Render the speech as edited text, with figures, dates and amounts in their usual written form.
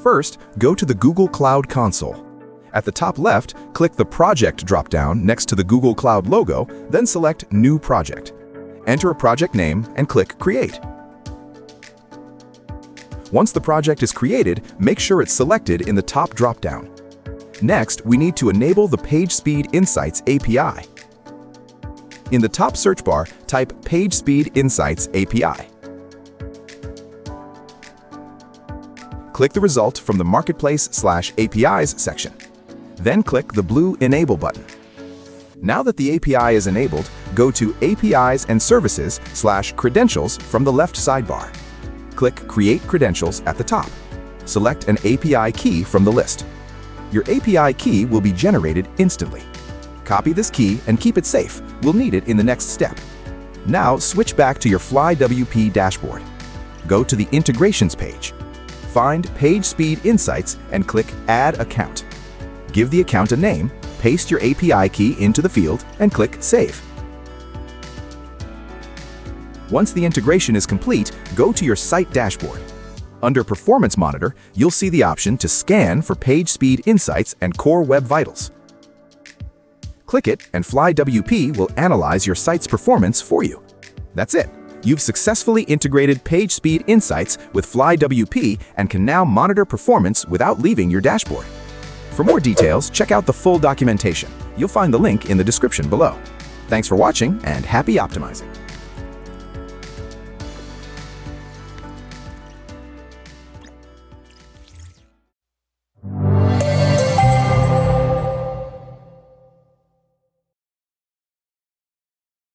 First, go to the Google Cloud Console. At the top left, click the Project drop-down next to the Google Cloud logo, then select New Project. Enter a project name and click Create. Once the project is created, make sure it's selected in the top drop-down. Next, we need to enable the PageSpeed Insights API. In the top search bar, type PageSpeed Insights API. Click the result from the Marketplace/APIs section. Then click the blue Enable button. Now that the API is enabled, go to APIs and Services/Credentials from the left sidebar. Click Create Credentials at the top. Select an API key from the list. Your API key will be generated instantly. Copy this key and keep it safe. We'll need it in the next step. Now switch back to your FlyWP dashboard. Go to the Integrations page. Find PageSpeed Insights and click Add Account. Give the account a name, paste your API key into the field, and click Save. Once the integration is complete, go to your site dashboard. Under Performance Monitor, you'll see the option to scan for PageSpeed Insights and Core Web Vitals. Click it, and FlyWP will analyze your site's performance for you. That's it. You've successfully integrated PageSpeed Insights with FlyWP and can now monitor performance without leaving your dashboard. For more details, check out the full documentation. You'll find the link in the description below. Thanks for watching, and happy optimizing!